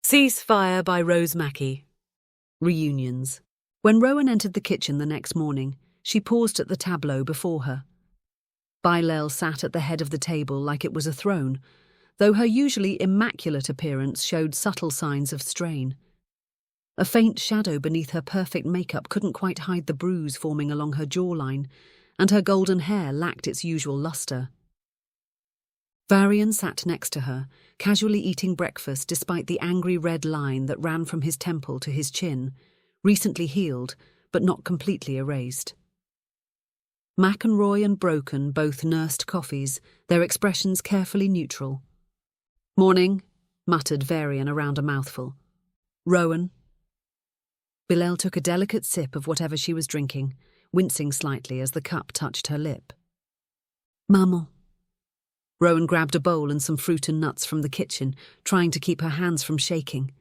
Ceasefire by Rose Mackey. Reunions. When Rowen entered the kitchen the next morning, she paused at the tableau before her. Bylelle sat at the head of the table like it was a throne, though her usually immaculate appearance showed subtle signs of strain. A faint shadow beneath her perfect makeup couldn't quite hide the bruise forming along her jawline, and her golden hair lacked its usual luster. Verit sat next to her, casually eating breakfast despite the angry red line that ran from his temple to his chin, recently healed, but not completely erased. McEnroy and Broken both nursed coffees, their expressions carefully neutral. "Morning," muttered Verit around a mouthful. "Rowen." Bylelle took a delicate sip of whatever she was drinking, wincing slightly as the cup touched her lip. "Maman." Rowen grabbed a bowl and some fruit and nuts from the kitchen, trying to keep her hands from shaking.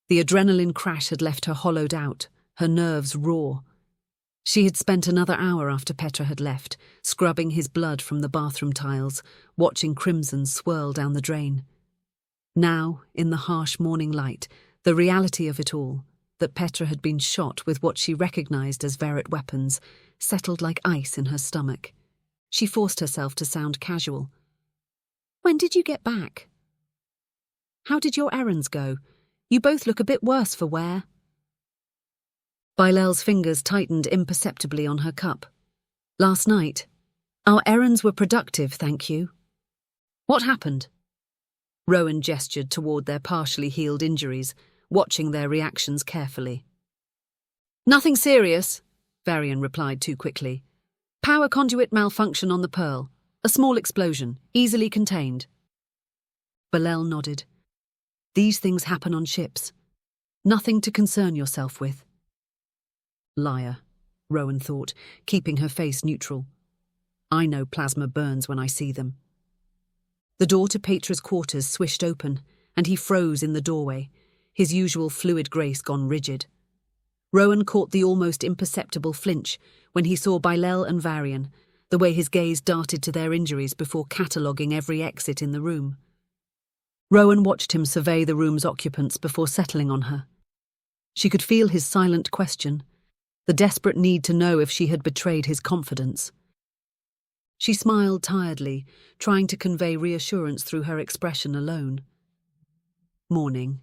The adrenaline crash had left her hollowed out, her nerves raw. She had spent another hour after Petre had left, scrubbing his blood from the bathroom tiles, watching crimson swirl down the drain. Now, in the harsh morning light, the reality of it all, that Petre had been shot with what she recognized as Verit weapons, settled like ice in her stomach. She forced herself to sound casual. "When did you get back? How did your errands go? You both look a bit worse for wear." Bylelle's fingers tightened imperceptibly on her cup. "Last night. Our errands were productive, thank you." "What happened?" Rowen gestured toward their partially healed injuries, watching their reactions carefully. "Nothing serious," Verit replied too quickly. "Power conduit malfunction on the Pearl. A small explosion, easily contained." Bylelle nodded. "These things happen on ships. Nothing to concern yourself with." Liar, Rowen thought, keeping her face neutral. "I know plasma burns when I see them." The door to Petre's quarters swished open, and he froze in the doorway, his usual fluid grace gone rigid. Rowen caught the almost imperceptible flinch when he saw Bylelle and Verit, the way his gaze darted to their injuries before cataloguing every exit in the room. Rowen watched him survey the room's occupants before settling on her. She could feel his silent question, the desperate need to know if she had betrayed his confidence. She smiled tiredly, trying to convey reassurance through her expression alone. "Morning."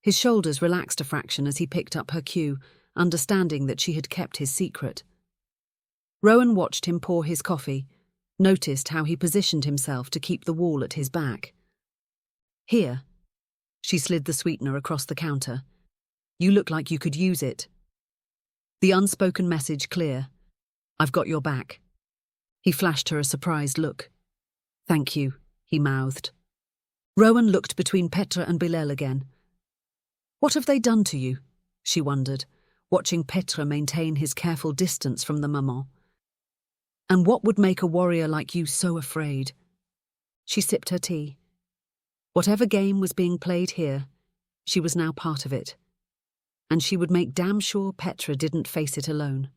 His shoulders relaxed a fraction as he picked up her cue, understanding that she had kept his secret. Rowen watched him pour his coffee, noticed how he positioned himself to keep the wall at his back. "Here." She slid the sweetener across the counter. "You look like you could use it." The unspoken message clear. "I've got your back." He flashed her a surprised look. "Thank you," he mouthed. Rowen looked between Petre and Bylelle again. "What have they done to you?" she wondered, watching Petre maintain his careful distance from the maman. "And what would make a warrior like you so afraid?" She sipped her tea. Whatever game was being played here, she was now part of it. And she would make damn sure Petre didn't face it alone.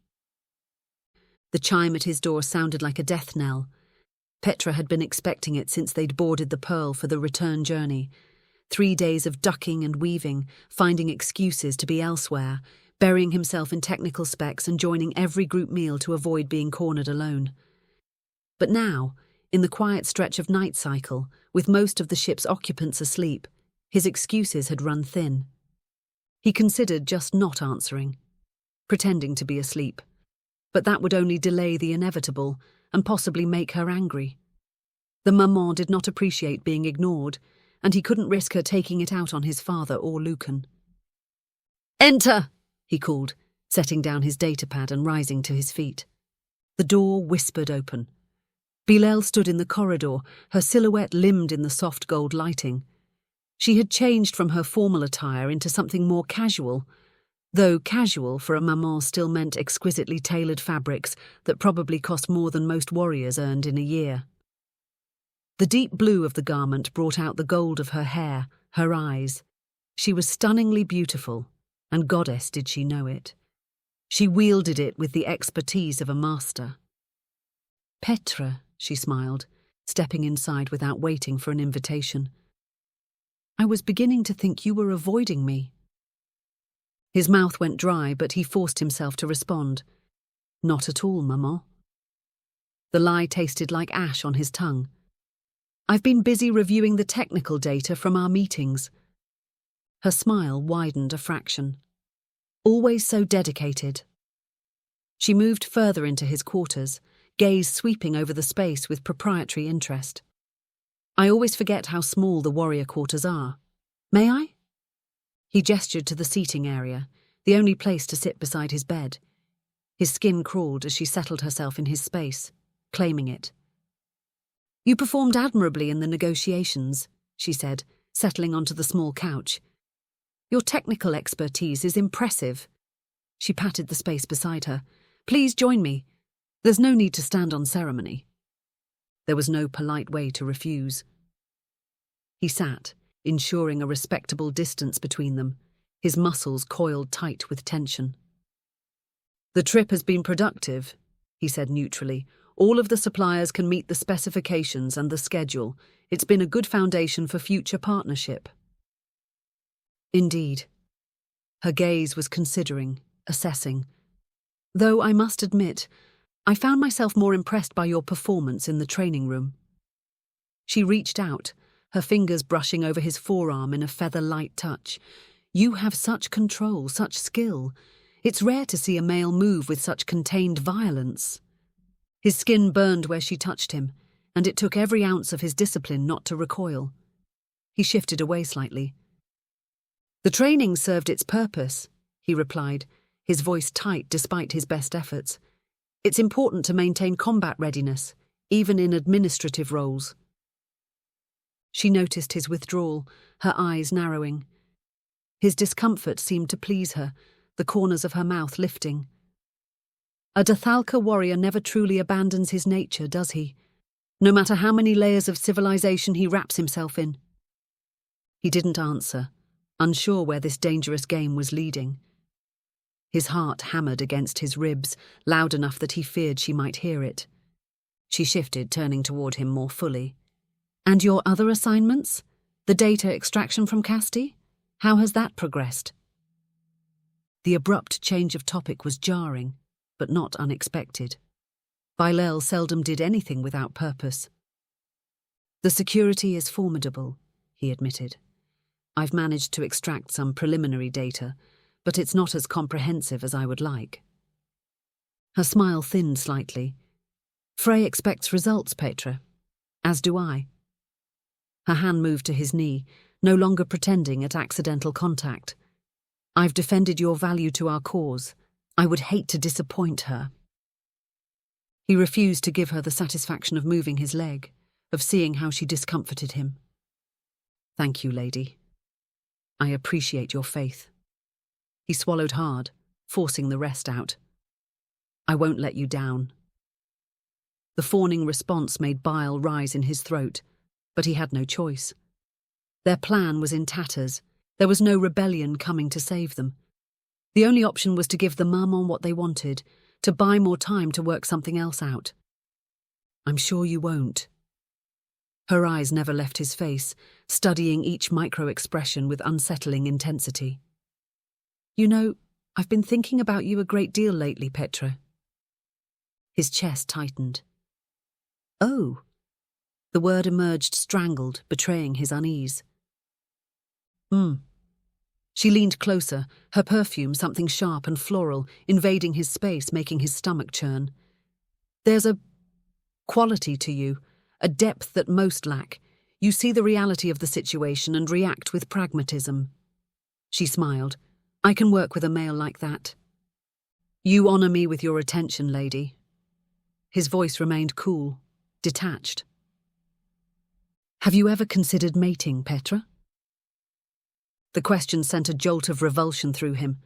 The chime at his door sounded like a death knell. Petre had been expecting it since they'd boarded the Pearl for the return journey. 3 days of ducking and weaving, finding excuses to be elsewhere, burying himself in technical specs and joining every group meal to avoid being cornered alone. But now, in the quiet stretch of night cycle, with most of the ship's occupants asleep, his excuses had run thin. He considered just not answering, pretending to be asleep. But that would only delay the inevitable and possibly make her angry. The maman did not appreciate being ignored, and he couldn't risk her taking it out on his father or Lucan. "Enter!" he called, setting down his datapad and rising to his feet. The door whispered open. Bylelle stood in the corridor, her silhouette limned in the soft gold lighting. She had changed from her formal attire into something more casual, though casual for a maman still meant exquisitely tailored fabrics that probably cost more than most warriors earned in a year. The deep blue of the garment brought out the gold of her hair, her eyes. She was stunningly beautiful, and goddess did she know it. She wielded it with the expertise of a master. "Petre," she smiled, stepping inside without waiting for an invitation. I was beginning to think you were avoiding me. His mouth went dry, but he forced himself to respond. Not at all, Maman. The lie tasted like ash on his tongue. I've been busy reviewing the technical data from our meetings. Her smile widened a fraction. Always so dedicated. She moved further into his quarters, gaze sweeping over the space with proprietary interest. I always forget how small the warrior quarters are. May I? He gestured to the seating area, the only place to sit beside his bed. His skin crawled as she settled herself in his space, claiming it. You performed admirably in the negotiations, she said, settling onto the small couch. Your technical expertise is impressive. She patted the space beside her. Please join me. There's no need to stand on ceremony. There was no polite way to refuse. He sat, ensuring a respectable distance between them, his muscles coiled tight with tension. The trip has been productive, he said neutrally. All of the suppliers can meet the specifications and the schedule. It's been a good foundation for future partnership. Indeed. Her gaze was considering, assessing. Though I must admit, I found myself more impressed by your performance in the training room. She reached out, her fingers brushing over his forearm in a feather-light touch. You have such control, such skill. It's rare to see a male move with such contained violence. His skin burned where she touched him, and it took every ounce of his discipline not to recoil. He shifted away slightly. The training served its purpose, he replied, his voice tight despite his best efforts. It's important to maintain combat readiness, even in administrative roles. She noticed his withdrawal, her eyes narrowing. His discomfort seemed to please her, the corners of her mouth lifting. A Dathalka warrior never truly abandons his nature, does he? No matter how many layers of civilization he wraps himself in. He didn't answer, unsure where this dangerous game was leading. His heart hammered against his ribs, loud enough that he feared she might hear it. She shifted, turning toward him more fully. And your other assignments? The data extraction from Casti? How has that progressed? The abrupt change of topic was jarring, but not unexpected. Bylelle seldom did anything without purpose. The security is formidable, he admitted. I've managed to extract some preliminary data, but it's not as comprehensive as I would like. Her smile thinned slightly. Frey expects results, Petre. As do I. Her hand moved to his knee, no longer pretending at accidental contact. I've defended your value to our cause. I would hate to disappoint her. He refused to give her the satisfaction of moving his leg, of seeing how she discomforted him. Thank you, lady. I appreciate your faith. He swallowed hard, forcing the rest out. I won't let you down. The fawning response made bile rise in his throat, but he had no choice. Their plan was in tatters. There was no rebellion coming to save them. The only option was to give the Maman what they wanted, to buy more time to work something else out. I'm sure you won't. Her eyes never left his face, studying each micro-expression with unsettling intensity. You know, I've been thinking about you a great deal lately, Petre. His chest tightened. Oh. The word emerged strangled, betraying his unease. She leaned closer, her perfume something sharp and floral, invading his space, making his stomach churn. There's a quality to you, a depth that most lack. You see the reality of the situation and react with pragmatism. She smiled. I can work with a male like that. You honor me with your attention, lady. His voice remained cool, detached. Have you ever considered mating, Petre? The question sent a jolt of revulsion through him.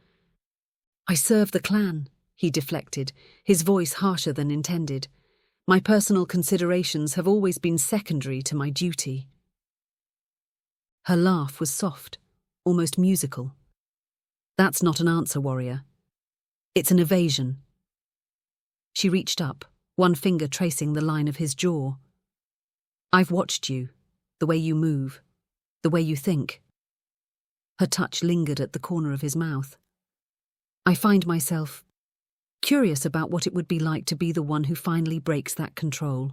I serve the clan, he deflected, his voice harsher than intended. My personal considerations have always been secondary to my duty. Her laugh was soft, almost musical. That's not an answer, warrior. It's an evasion. She reached up, one finger tracing the line of his jaw. I've watched you, the way you move, the way you think. Her touch lingered at the corner of his mouth. I find myself curious about what it would be like to be the one who finally breaks that control.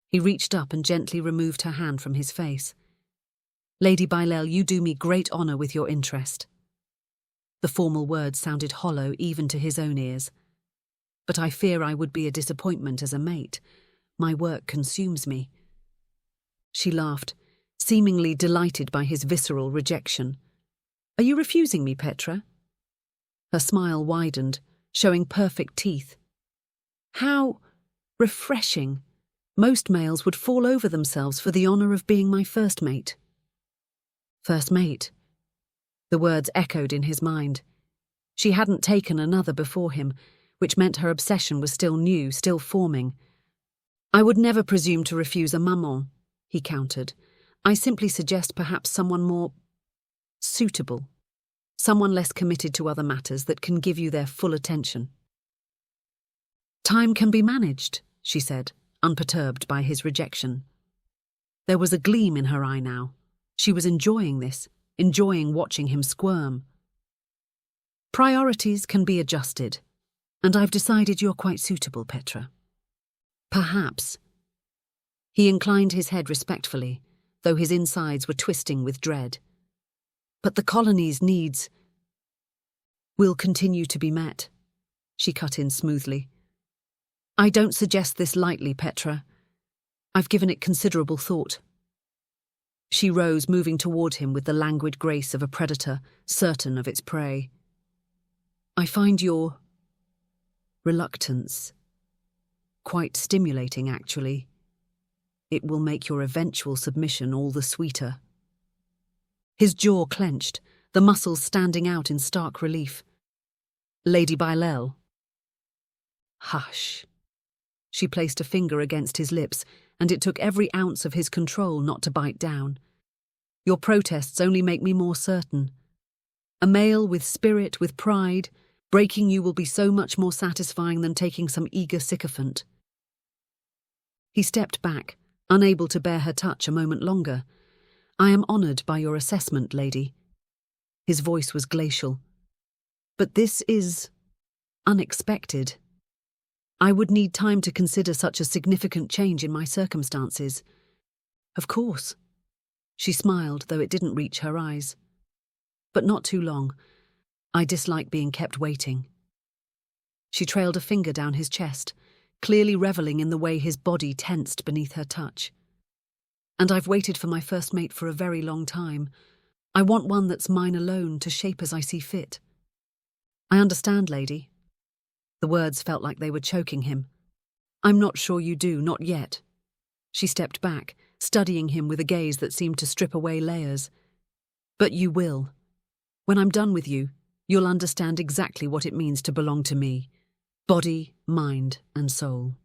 He reached up and gently removed her hand from his face. Lady Bylelle, you do me great honour with your interest. The formal words sounded hollow even to his own ears. But I fear I would be a disappointment as a mate. My work consumes me. She laughed, seemingly delighted by his visceral rejection. Are you refusing me, Petre? Her smile widened, showing perfect teeth. How refreshing. Most males would fall over themselves for the honour of being my first mate. First mate. The words echoed in his mind. She hadn't taken another before him, which meant her obsession was still new, still forming. I would never presume to refuse a maman, he countered. I simply suggest perhaps someone more suitable. Someone less committed to other matters that can give you their full attention. Time can be managed, she said, unperturbed by his rejection. There was a gleam in her eye now. She was enjoying this, enjoying watching him squirm. Priorities can be adjusted, and I've decided you're quite suitable, Petre. Perhaps. He inclined his head respectfully, though his insides were twisting with dread. But the colony's needs will continue to be met, she cut in smoothly. I don't suggest this lightly, Petre. I've given it considerable thought. She rose, moving toward him with the languid grace of a predator, certain of its prey. I find your reluctance quite stimulating, actually. It will make your eventual submission all the sweeter. His jaw clenched, the muscles standing out in stark relief. Lady Bylelle. Hush. She placed a finger against his lips, and it took every ounce of his control not to bite down. Your protests only make me more certain. A male with spirit, with pride, breaking you will be so much more satisfying than taking some eager sycophant. He stepped back, unable to bear her touch a moment longer. I am honoured by your assessment, lady. His voice was glacial. But this is unexpected. I would need time to consider such a significant change in my circumstances. Of course. She smiled, though it didn't reach her eyes. But not too long. I dislike being kept waiting. She trailed a finger down his chest, clearly revelling in the way his body tensed beneath her touch. And I've waited for my first mate for a very long time. I want one that's mine alone to shape as I see fit. I understand, lady. The words felt like they were choking him. I'm not sure you do, not yet. She stepped back, studying him with a gaze that seemed to strip away layers. But you will. When I'm done with you, you'll understand exactly what it means to belong to me. Body, mind, and soul.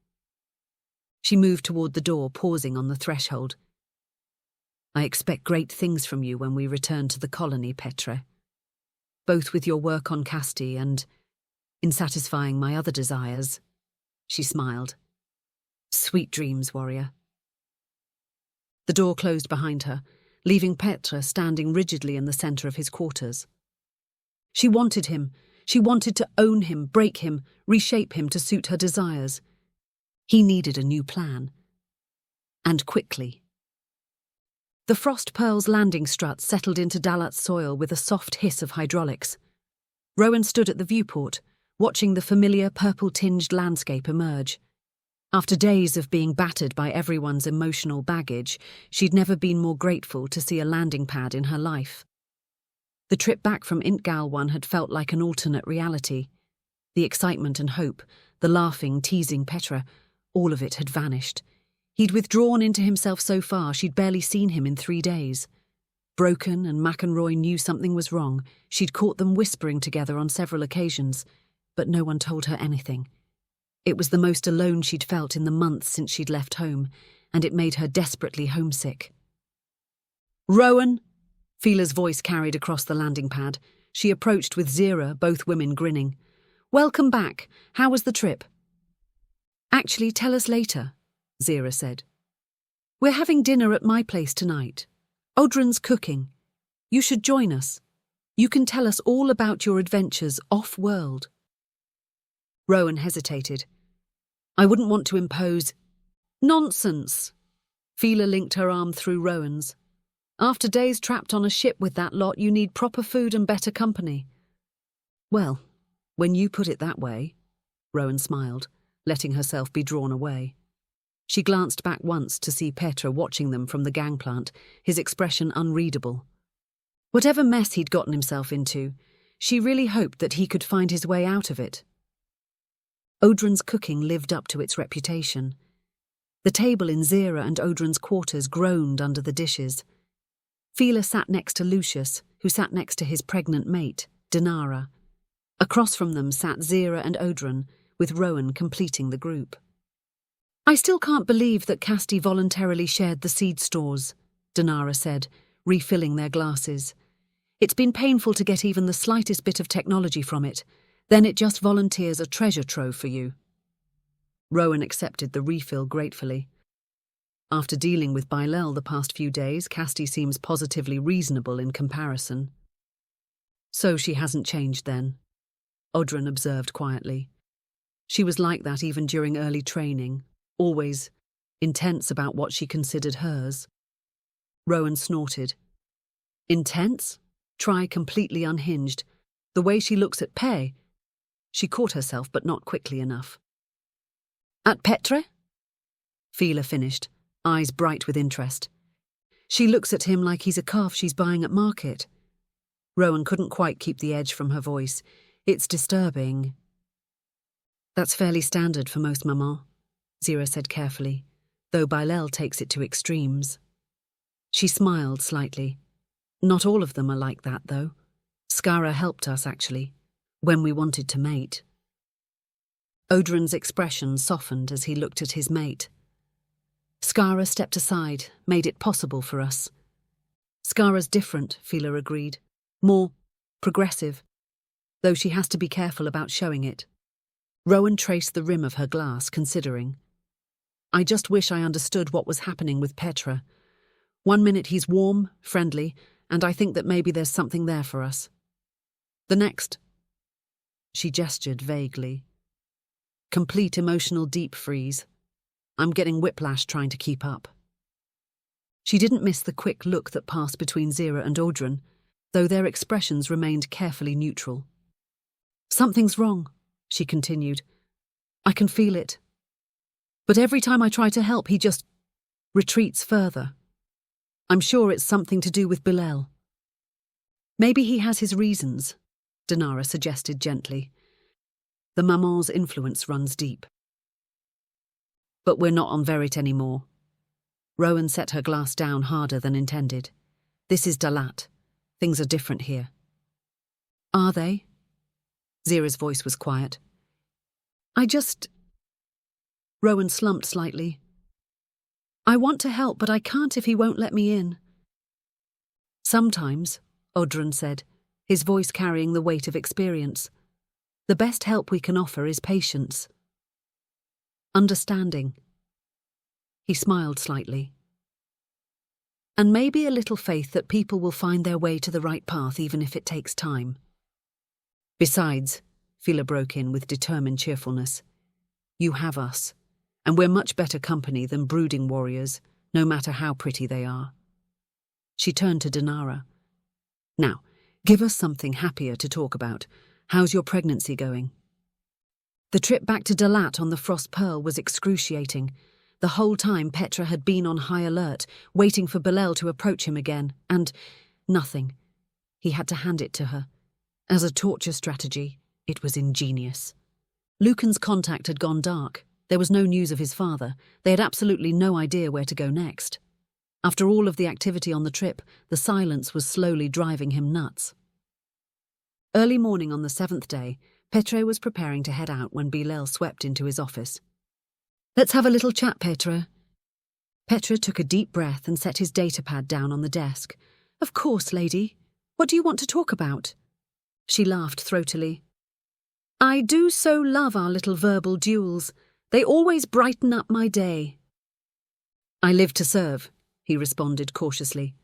She moved toward the door, pausing on the threshold. I expect great things from you when we return to the colony, Petre. Both with your work on Casti and in satisfying my other desires. She smiled. Sweet dreams, warrior. The door closed behind her, leaving Petre standing rigidly in the centre of his quarters. She wanted him. She wanted to own him, break him, reshape him to suit her desires. He needed a new plan. And quickly. The Frost Pearl's landing strut settled into Dalat's soil with a soft hiss of hydraulics. Rowen stood at the viewport, watching the familiar purple-tinged landscape emerge. After days of being battered by everyone's emotional baggage, she'd never been more grateful to see a landing pad in her life. The trip back from Intgalwan had felt like an alternate reality. The excitement and hope, the laughing, teasing Petre, all of it had vanished. He'd withdrawn into himself so far she'd barely seen him in 3 days. Broken, and McEnroy knew something was wrong. She'd caught them whispering together on several occasions, but no one told her anything. It was the most alone she'd felt in the months since she'd left home, and it made her desperately homesick. Rowen! Fila's voice carried across the landing pad. She approached with Zira, both women grinning. Welcome back. How was the trip? Actually, tell us later, Zira said. We're having dinner at my place tonight. Odrin's cooking. You should join us. You can tell us all about your adventures off-world. Rowen hesitated. I wouldn't want to impose. Nonsense. Fila linked her arm through Rowen's. After days trapped on a ship with that lot, you need proper food and better company. Well, when you put it that way, Rowen smiled, letting herself be drawn away. She glanced back once to see Petre watching them from the gangplank, his expression unreadable. Whatever mess he'd gotten himself into, she really hoped that he could find his way out of it. Oudren's cooking lived up to its reputation. The table in Zira and Oudren's quarters groaned under the dishes. Fila sat next to Lucius, who sat next to his pregnant mate, Dinara. Across from them sat Zira and Audren, with Rowen completing the group. I still can't believe that Casti voluntarily shared the seed stores, Dinara said, refilling their glasses. It's been painful to get even the slightest bit of technology from it. Then it just volunteers a treasure trove for you. Rowen accepted the refill gratefully. After dealing with Bylelle the past few days, Casti seems positively reasonable in comparison. So she hasn't changed then, Audren observed quietly. She was like that even during early training, always intense about what she considered hers. Rowen snorted. Intense? Try completely unhinged. The way she looks at Pei. She caught herself, but not quickly enough. At Petre? Fila finished, eyes bright with interest. She looks at him like he's a calf she's buying at market. Rowen couldn't quite keep the edge from her voice. It's disturbing. That's fairly standard for most Maman, Zira said carefully, though Bylelle takes it to extremes. She smiled slightly. Not all of them are like that, though. Skara helped us, actually, when we wanted to mate. Audren's expression softened as he looked at his mate. Skara stepped aside, made it possible for us. Skara's different, Fila agreed. More progressive, though she has to be careful about showing it. Rowen traced the rim of her glass, considering. I just wish I understood what was happening with Petre. 1 minute he's warm, friendly, and I think that maybe there's something there for us. The next. She gestured vaguely. Complete emotional deep freeze. I'm getting whiplash trying to keep up. She didn't miss the quick look that passed between Zira and Audren, though their expressions remained carefully neutral. Something's wrong, she continued. I can feel it. But every time I try to help, he just retreats further. I'm sure it's something to do with Bylelle. Maybe he has his reasons, Dinara suggested gently. The Maman's influence runs deep. But we're not on Verit anymore. Rowen set her glass down harder than intended. This is Dalat. Things are different here. Are they? Zira's voice was quiet. Rowen slumped slightly. I want to help, but I can't if he won't let me in. Sometimes, Audren said, his voice carrying the weight of experience. The best help we can offer is patience. Understanding. He smiled slightly. And maybe a little faith that people will find their way to the right path even if it takes time. Besides, Fila broke in with determined cheerfulness, you have us, and we're much better company than brooding warriors, no matter how pretty they are. She turned to Dinara. Now, give us something happier to talk about. How's your pregnancy going? The trip back to Dalat on the Frost Pearl was excruciating. The whole time Petre had been on high alert, waiting for Bylelle to approach him again, and nothing. He had to hand it to her. As a torture strategy, it was ingenious. Lucan's contact had gone dark. There was no news of his father. They had absolutely no idea where to go next. After all of the activity on the trip, the silence was slowly driving him nuts. Early morning on the 7th day, Petre was preparing to head out when Bylelle swept into his office. Let's have a little chat, Petre. Petre took a deep breath and set his datapad down on the desk. Of course, lady. What do you want to talk about? She laughed throatily. I do so love our little verbal duels. They always brighten up my day. I live to serve, he responded cautiously.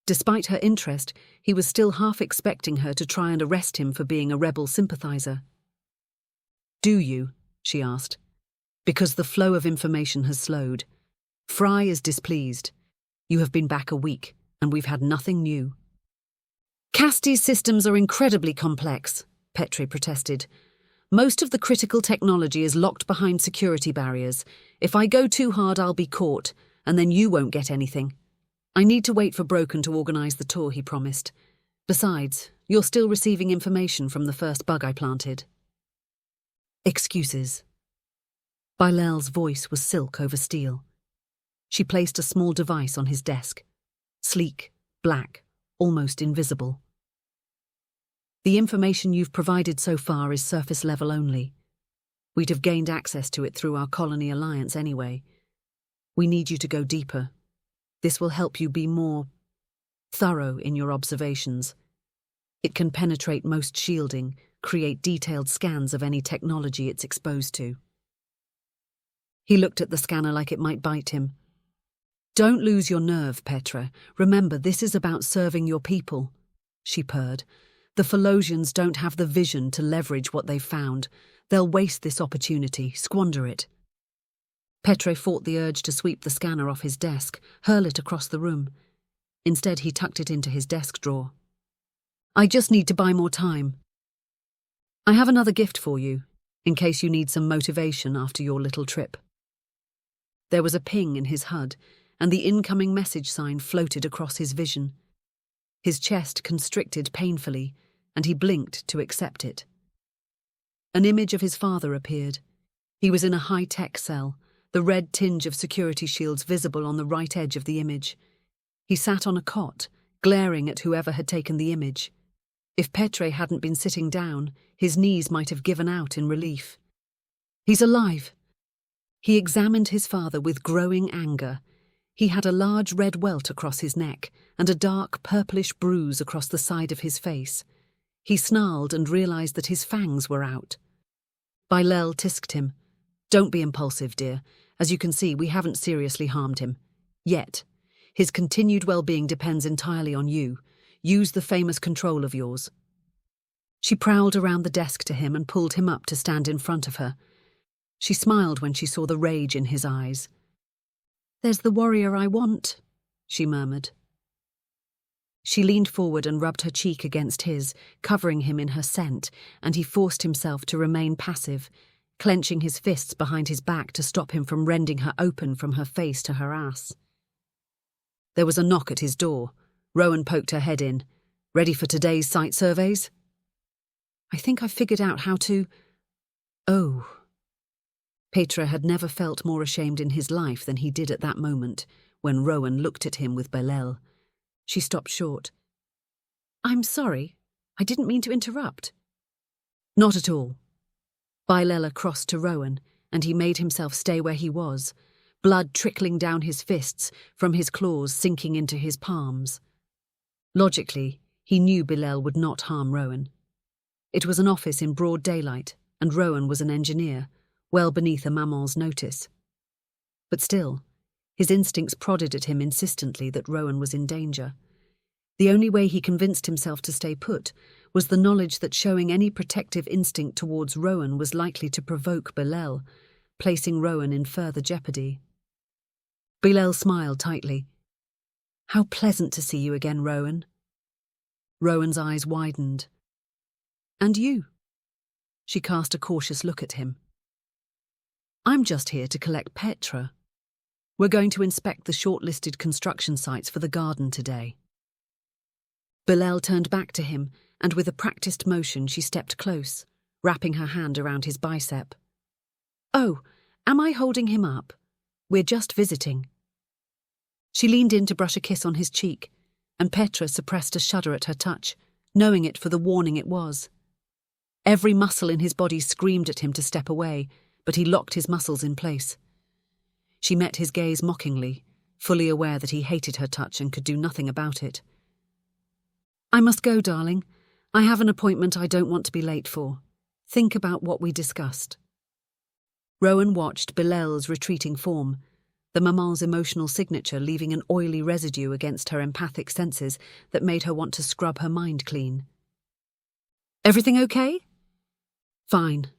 Despite her interest, he was still half expecting her to try and arrest him for being a rebel sympathizer. "Do you?" she asked. "Because the flow of information has slowed. Fry is displeased. You have been back a week, and we've had nothing new." "Casti's systems are incredibly complex," Petre protested. "Most of the critical technology is locked behind security barriers. If I go too hard, I'll be caught, and then you won't get anything. I need to wait for Broken to organize the tour he promised. Besides, you're still receiving information from the first bug I planted." "Excuses." Bylelle's voice was silk over steel. She placed a small device on his desk. Sleek, black, almost invisible. "The information you've provided so far is surface level only. We'd have gained access to it through our colony alliance anyway. We need you to go deeper. This will help you be more thorough in your observations. It can penetrate most shielding, create detailed scans of any technology it's exposed to." He looked at the scanner like it might bite him. "Don't lose your nerve, Petre. Remember, this is about serving your people," she purred. "The Phalosians don't have the vision to leverage what they've found. They'll waste this opportunity, squander it." Petre fought the urge to sweep the scanner off his desk, hurl it across the room. Instead, he tucked it into his desk drawer. "I just need to buy more time. I have another gift for you, in case you need some motivation after your little trip." There was a ping in his HUD, and the incoming message sign floated across his vision. His chest constricted painfully, and he blinked to accept it. An image of his father appeared. He was in a high-tech cell, the red tinge of security shields visible on the right edge of the image. He sat on a cot, glaring at whoever had taken the image. If Petre hadn't been sitting down, his knees might have given out in relief. "He's alive." He examined his father with growing anger. He had a large red welt across his neck and a dark purplish bruise across the side of his face. He snarled and realized that his fangs were out. Bylelle tisked him. "Don't be impulsive, dear. As you can see, we haven't seriously harmed him. Yet. His continued well-being depends entirely on you. Use the famous control of yours." She prowled around the desk to him and pulled him up to stand in front of her. She smiled when she saw the rage in his eyes. "There's the warrior I want," she murmured. She leaned forward and rubbed her cheek against his, covering him in her scent, and he forced himself to remain passive, clenching his fists behind his back to stop him from rending her open from her face to her ass. There was a knock at his door. Rowen poked her head in. "Ready for today's site surveys?" "I think I've figured out how to—" "Oh." Petre had never felt more ashamed in his life than he did at that moment, when Rowen looked at him with Bylelle. She stopped short. "I'm sorry. I didn't mean to interrupt." "Not at all." Bylelle crossed to Rowen, and he made himself stay where he was, blood trickling down his fists, from his claws sinking into his palms. Logically, he knew Bylelle would not harm Rowen. It was an office in broad daylight, and Rowen was an engineer, well beneath a maman's notice. But still, his instincts prodded at him insistently that Rowen was in danger. The only way he convinced himself to stay put was the knowledge that showing any protective instinct towards Rowen was likely to provoke Bylelle, placing Rowen in further jeopardy. Bylelle smiled tightly. "How pleasant to see you again, Rowen." Rowen's eyes widened. "And you?" She cast a cautious look at him. "I'm just here to collect Petre. We're going to inspect the shortlisted construction sites for the garden today." Bylelle turned back to him, and with a practiced motion she stepped close, wrapping her hand around his bicep. "Oh, am I holding him up? We're just visiting." She leaned in to brush a kiss on his cheek, and Petre suppressed a shudder at her touch, knowing it for the warning it was. Every muscle in his body screamed at him to step away, but he locked his muscles in place. She met his gaze mockingly, fully aware that he hated her touch and could do nothing about it. "I must go, darling. I have an appointment I don't want to be late for. Think about what we discussed." Rowen watched Bylelle's retreating form, the maman's emotional signature leaving an oily residue against her empathic senses that made her want to scrub her mind clean. "Everything okay?" "Fine,"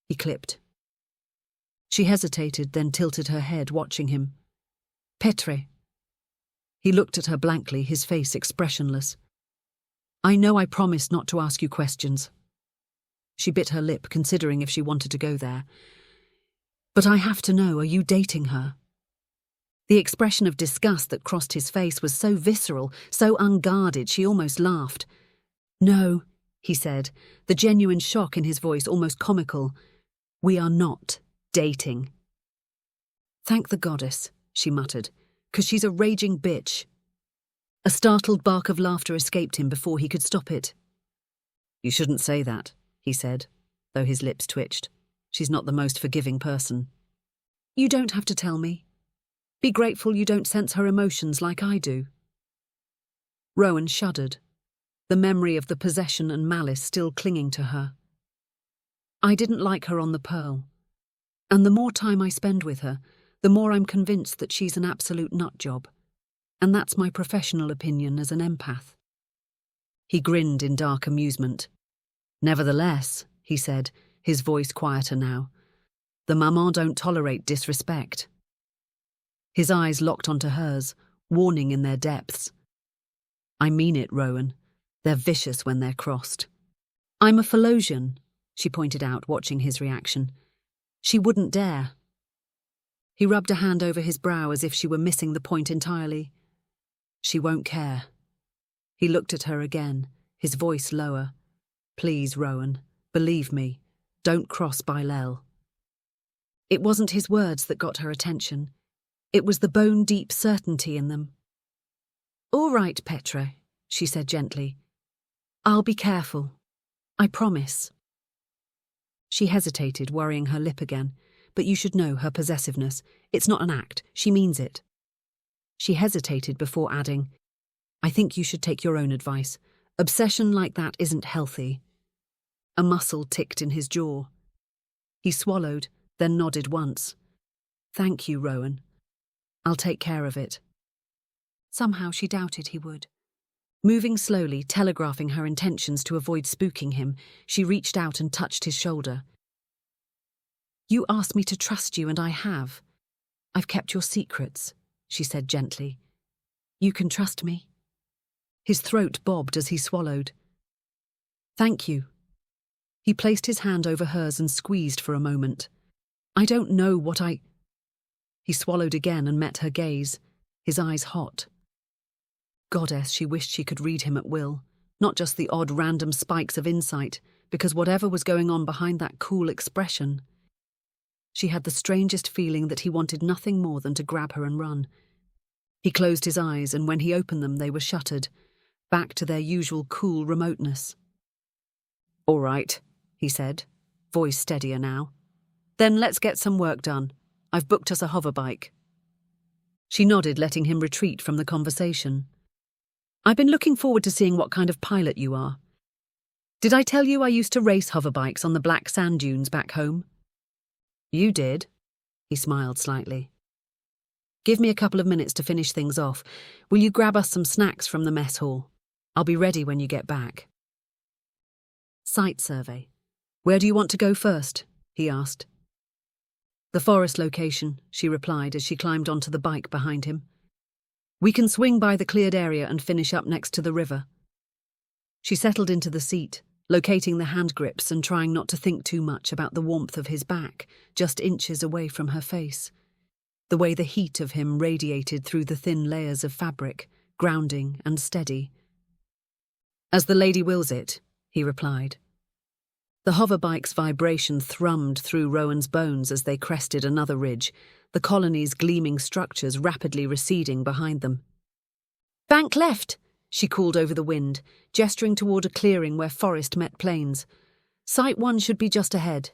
he clipped. She hesitated, then tilted her head, watching him. "Petre." He looked at her blankly, his face expressionless. "I know I promised not to ask you questions." She bit her lip, considering if she wanted to go there. "But I have to know, are you dating her?" The expression of disgust that crossed his face was so visceral, so unguarded, she almost laughed. "No," he said, the genuine shock in his voice almost comical. "We are not dating." "Thank the goddess," she muttered, "'cause she's a raging bitch." A startled bark of laughter escaped him before he could stop it. "You shouldn't say that," he said, though his lips twitched. "She's not the most forgiving person." "You don't have to tell me. Be grateful you don't sense her emotions like I do." Rowen shuddered, the memory of the possession and malice still clinging to her. "I didn't like her on the Pearl. And the more time I spend with her, the more I'm convinced that she's an absolute nutjob. And that's my professional opinion as an empath." He grinned in dark amusement. "Nevertheless," he said, his voice quieter now, "the maman don't tolerate disrespect." His eyes locked onto hers, warning in their depths. "I mean it, Rowen. They're vicious when they're crossed." "I'm a Philosian," she pointed out, watching his reaction. "She wouldn't dare." He rubbed a hand over his brow as if she were missing the point entirely. "She won't care." He looked at her again, his voice lower. "Please, Rowen, believe me, don't cross Bylelle." It wasn't his words that got her attention. It was the bone-deep certainty in them. "All right, Petre," she said gently. "I'll be careful. I promise." She hesitated, worrying her lip again. But you should know her possessiveness. It's not an act. She means it. She hesitated before adding, "I think you should take your own advice. Obsession like that isn't healthy." A muscle ticked in his jaw. He swallowed, then nodded once. "Thank you, Rowen. I'll take care of it." Somehow she doubted he would. Moving slowly, telegraphing her intentions to avoid spooking him, she reached out and touched his shoulder. "You asked me to trust you, and I have. I've kept your secrets," she said gently. "You can trust me." His throat bobbed as he swallowed. "Thank you." He placed his hand over hers and squeezed for a moment. "I don't know what I—" He swallowed again and met her gaze, his eyes hot. Goddess, she wished she could read him at will, not just the odd random spikes of insight, because whatever was going on behind that cool expression. She had the strangest feeling that he wanted nothing more than to grab her and run. He closed his eyes, and when he opened them they were shuttered, back to their usual cool remoteness. "All right," he said, voice steadier now. "Then let's get some work done. I've booked us a hoverbike." She nodded, letting him retreat from the conversation. "I've been looking forward to seeing what kind of pilot you are. Did I tell you I used to race hoverbikes on the black sand dunes back home?" "You did," he smiled slightly. "Give me a couple of minutes to finish things off. Will you grab us some snacks from the mess hall? I'll be ready when you get back." "Site survey. Where do you want to go first?" he asked. "The forest location," she replied as she climbed onto the bike behind him. "We can swing by the cleared area and finish up next to the river." She settled into the seat, locating the hand grips and trying not to think too much about the warmth of his back, just inches away from her face. The way the heat of him radiated through the thin layers of fabric, grounding and steady. "As the lady wills it," he replied. The hoverbike's vibration thrummed through Rowen's bones as they crested another ridge, the colony's gleaming structures rapidly receding behind them. "Bank left," she called over the wind, gesturing toward a clearing where forest met plains. "Site 1 should be just ahead."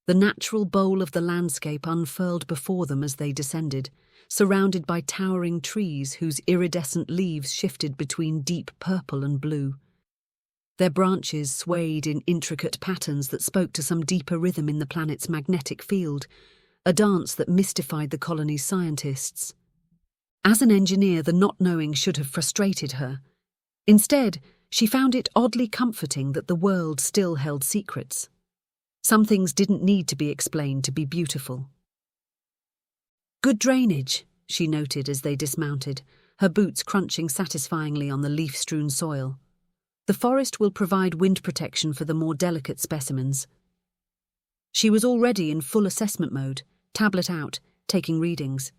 The natural bowl of the landscape unfurled before them as they descended, surrounded by towering trees whose iridescent leaves shifted between deep purple and blue. Their branches swayed in intricate patterns that spoke to some deeper rhythm in the planet's magnetic field, a dance that mystified the colony's scientists. As an engineer, the not knowing should have frustrated her. Instead, she found it oddly comforting that the world still held secrets. Some things didn't need to be explained to be beautiful. Good drainage, she noted as they dismounted, her boots crunching satisfyingly on the leaf-strewn soil. The forest will provide wind protection for the more delicate specimens. She was already in full assessment mode, tablet out, taking readings.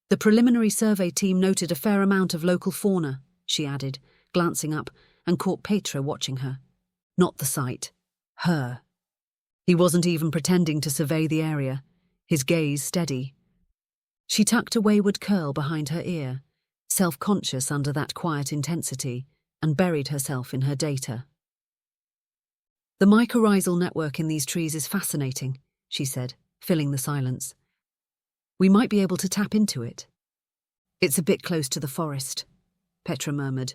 The preliminary survey team noted a fair amount of local fauna, she added, glancing up, and caught Petre watching her. Not the site. Her. He wasn't even pretending to survey the area, his gaze steady. She tucked a wayward curl behind her ear, self-conscious under that quiet intensity, and buried herself in her data. The mycorrhizal network in these trees is fascinating, she said, filling the silence. We might be able to tap into it. It's a bit close to the forest, Petre murmured.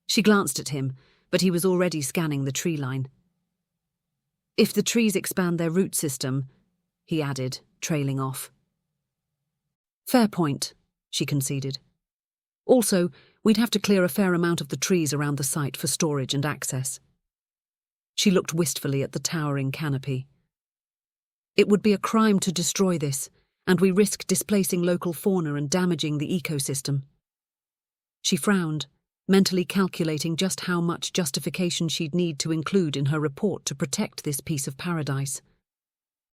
She glanced at him, but he was already scanning the tree line. If the trees expand their root system, he added, trailing off. Fair point, she conceded. Also, we'd have to clear a fair amount of the trees around the site for storage and access. She looked wistfully at the towering canopy. It would be a crime to destroy this, and we risk displacing local fauna and damaging the ecosystem. She frowned, mentally calculating just how much justification she'd need to include in her report to protect this piece of paradise.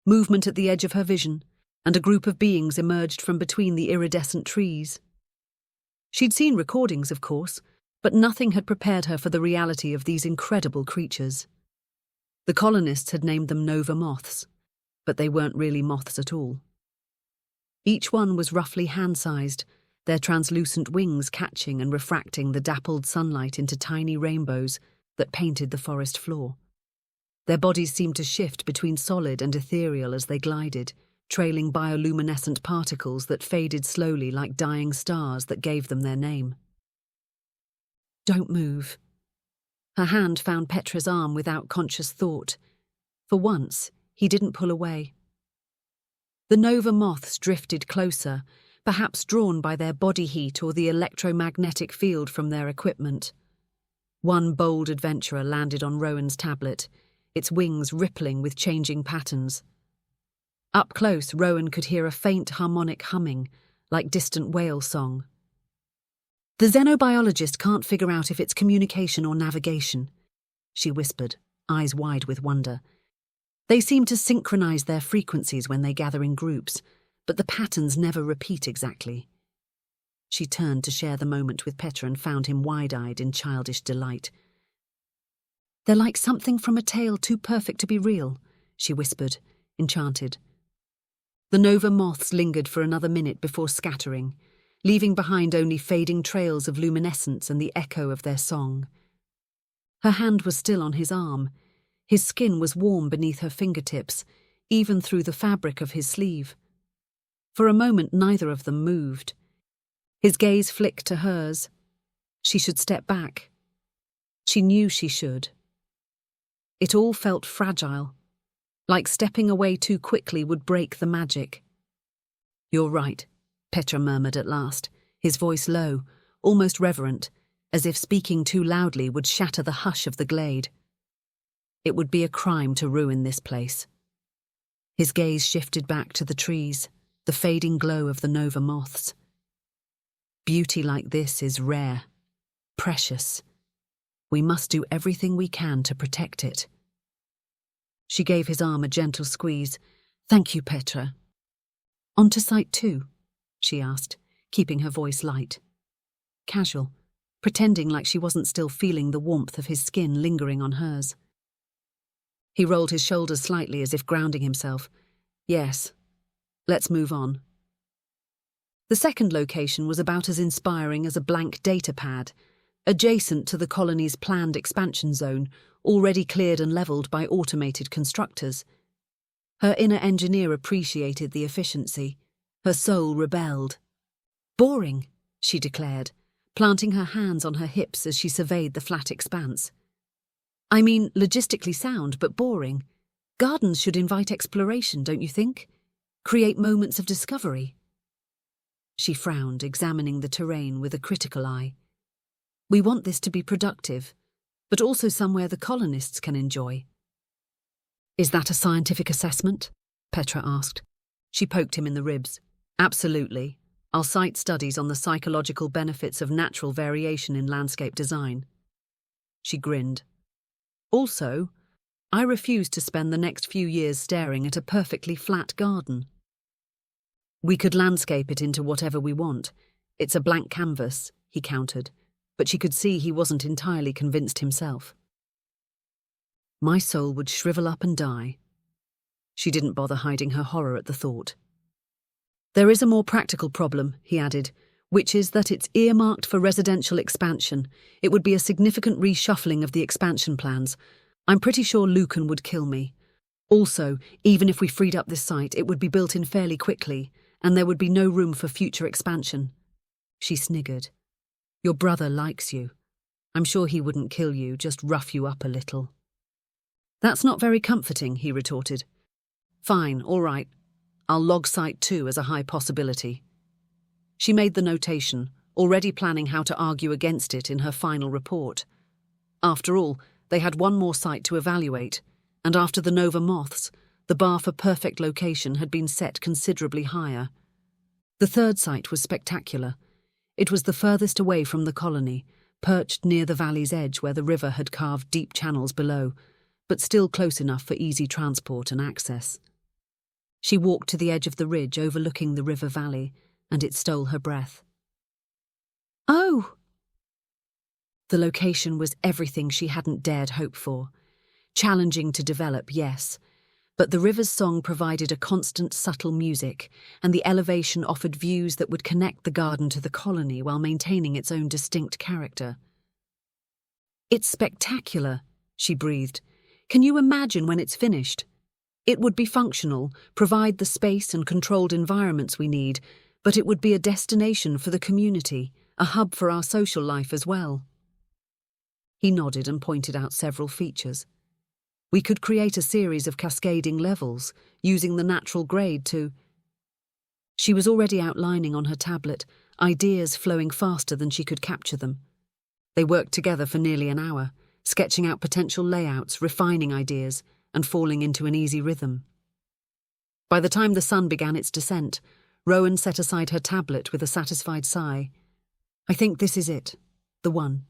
Movement at the edge of her vision, and a group of beings emerged from between the iridescent trees. She'd seen recordings, of course, but nothing had prepared her for the reality of these incredible creatures. The colonists had named them Nova moths, but they weren't really moths at all. Each one was roughly hand-sized, their translucent wings catching and refracting the dappled sunlight into tiny rainbows that painted the forest floor. Their bodies seemed to shift between solid and ethereal as they glided, trailing bioluminescent particles that faded slowly like dying stars that gave them their name. Don't move. Her hand found Petre's arm without conscious thought. For once, he didn't pull away. The Nova moths drifted closer, perhaps drawn by their body heat or the electromagnetic field from their equipment. One bold adventurer landed on Rowen's tablet, its wings rippling with changing patterns. Up close, Rowen could hear a faint harmonic humming, like distant whale song. The xenobiologist can't figure out if it's communication or navigation, she whispered, eyes wide with wonder. They seem to synchronize their frequencies when they gather in groups, but the patterns never repeat exactly. She turned to share the moment with Petre and found him wide-eyed in childish delight. They're like something from a tale too perfect to be real, she whispered, enchanted. The Nova moths lingered for another minute before scattering, leaving behind only fading trails of luminescence and the echo of their song. Her hand was still on his arm. His skin was warm beneath her fingertips, even through the fabric of his sleeve. For a moment, neither of them moved. His gaze flicked to hers. She should step back. She knew she should. It all felt fragile, like stepping away too quickly would break the magic. You're right, Petre murmured at last, his voice low, almost reverent, as if speaking too loudly would shatter the hush of the glade. It would be a crime to ruin this place. His gaze shifted back to the trees, the fading glow of the Nova moths. Beauty like this is rare, precious. We must do everything we can to protect it. She gave his arm a gentle squeeze. Thank you, Petre. On to Site 2, she asked, keeping her voice light. Casual, pretending like she wasn't still feeling the warmth of his skin lingering on hers. He rolled his shoulders slightly as if grounding himself. Yes, let's move on. The second location was about as inspiring as a blank data pad, adjacent to the colony's planned expansion zone, already cleared and levelled by automated constructors. Her inner engineer appreciated the efficiency. Her soul rebelled. Boring, she declared, planting her hands on her hips as she surveyed the flat expanse. I mean, logistically sound, but boring. Gardens should invite exploration, don't you think? create moments of discovery. She frowned, examining the terrain with a critical eye. We want this to be productive, but also somewhere the colonists can enjoy. Is that a scientific assessment? Petre asked. She poked him in the ribs. Absolutely. I'll cite studies on the psychological benefits of natural variation in landscape design. She grinned. Also, I refuse to spend the next few years staring at a perfectly flat garden. We could landscape it into whatever we want. It's a blank canvas, he countered, but she could see he wasn't entirely convinced himself. My soul would shrivel up and die. She didn't bother hiding her horror at the thought. There is a more practical problem, he added, which is that it's earmarked for residential expansion. It would be a significant reshuffling of the expansion plans. I'm pretty sure Lucan would kill me. Also, even if we freed up this site, it would be built in fairly quickly, and there would be no room for future expansion. She sniggered. Your brother likes you. I'm sure he wouldn't kill you, just rough you up a little. That's not very comforting, he retorted. Fine, all right. I'll log Site 2 as a high possibility. She made the notation, already planning how to argue against it in her final report. After all, they had one more site to evaluate, and after the Nova moths, the bar for perfect location had been set considerably higher. The third site was spectacular. It was the furthest away from the colony, perched near the valley's edge where the river had carved deep channels below, but still close enough for easy transport and access. She walked to the edge of the ridge overlooking the river valley, and it stole her breath. Oh! The location was everything she hadn't dared hope for. Challenging to develop, yes, but the river's song provided a constant, subtle music, and the elevation offered views that would connect the garden to the colony while maintaining its own distinct character. It's spectacular, she breathed. Can you imagine when it's finished? It would be functional, provide the space and controlled environments we need, but it would be a destination for the community, a hub for our social life as well. He nodded and pointed out several features. We could create a series of cascading levels, using the natural grade to... She was already outlining on her tablet, ideas flowing faster than she could capture them. They worked together for nearly an hour, sketching out potential layouts, refining ideas, and falling into an easy rhythm. By the time the sun began its descent, Rowen set aside her tablet with a satisfied sigh. I think this is it, the one.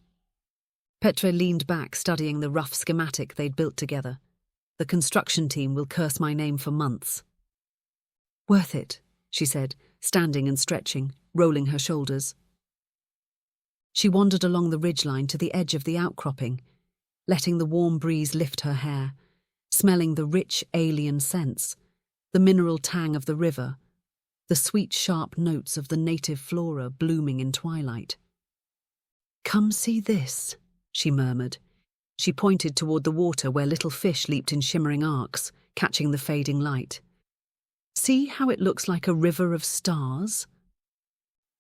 Petre leaned back, studying the rough schematic they'd built together. The construction team will curse my name for months. Worth it, she said, standing and stretching, rolling her shoulders. She wandered along the ridgeline to the edge of the outcropping, letting the warm breeze lift her hair, smelling the rich alien scents, the mineral tang of the river, the sweet sharp notes of the native flora blooming in twilight. Come see this, she murmured. She pointed toward the water where little fish leaped in shimmering arcs, catching the fading light. See how it looks like a river of stars?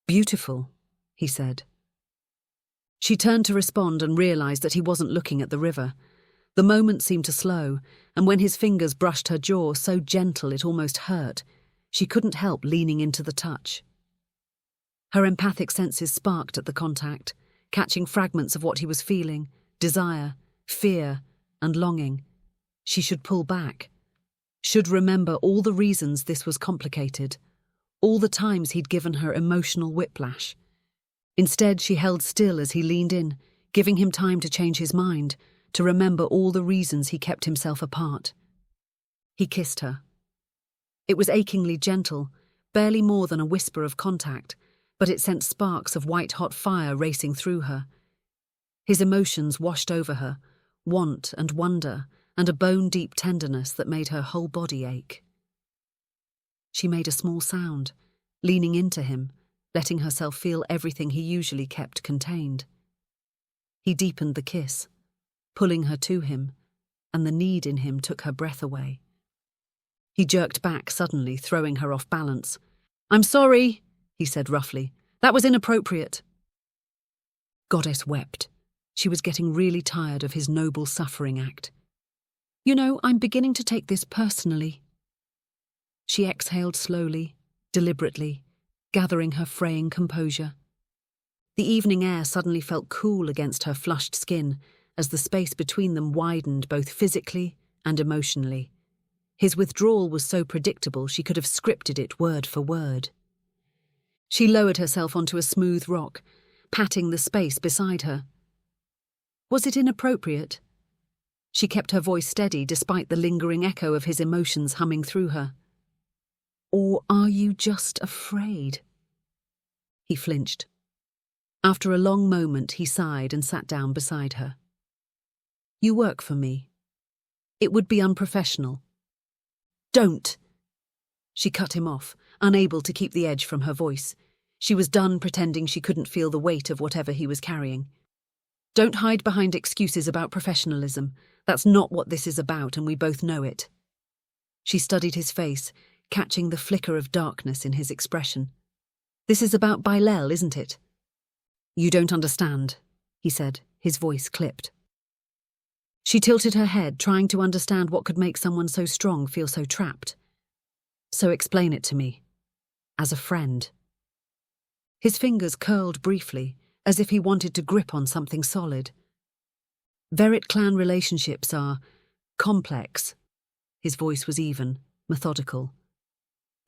Beautiful, he said. She turned to respond and realized that he wasn't looking at the river. The moment seemed to slow, and when his fingers brushed her jaw so gentle it almost hurt, she couldn't help leaning into the touch. Her empathic senses sparked at the contact, catching fragments of what he was feeling, desire, fear, and longing. She should pull back, should remember all the reasons this was complicated, all the times he'd given her emotional whiplash. Instead, she held still as he leaned in, giving him time to change his mind, to remember all the reasons he kept himself apart. He kissed her. It was achingly gentle, barely more than a whisper of contact, but it sent sparks of white-hot fire racing through her. His emotions washed over her, want and wonder, and a bone-deep tenderness that made her whole body ache. She made a small sound, leaning into him, letting herself feel everything he usually kept contained. He deepened the kiss, pulling her to him, and the need in him took her breath away. He jerked back suddenly, throwing her off balance. I'm sorry, he said roughly. That was inappropriate. Goddess wept. She was getting really tired of his noble suffering act. You know, I'm beginning to take this personally. She exhaled slowly, deliberately, gathering her fraying composure. The evening air suddenly felt cool against her flushed skin as the space between them widened both physically and emotionally. His withdrawal was so predictable she could have scripted it word for word. She lowered herself onto a smooth rock, patting the space beside her. Was it inappropriate? She kept her voice steady despite the lingering echo of his emotions humming through her. Or are you just afraid? He flinched. After a long moment, he sighed and sat down beside her. You work for me. It would be unprofessional. Don't! She cut him off, unable to keep the edge from her voice. She was done pretending she couldn't feel the weight of whatever he was carrying. Don't hide behind excuses about professionalism. That's not what this is about, and we both know it. She studied his face, catching the flicker of darkness in his expression. This is about Bylelle, isn't it? You don't understand, he said, his voice clipped. She tilted her head, trying to understand what could make someone so strong feel so trapped. So explain it to me. As a friend. His fingers curled briefly, as if he wanted to grip on something solid. Verit clan relationships are complex. His voice was even, methodical.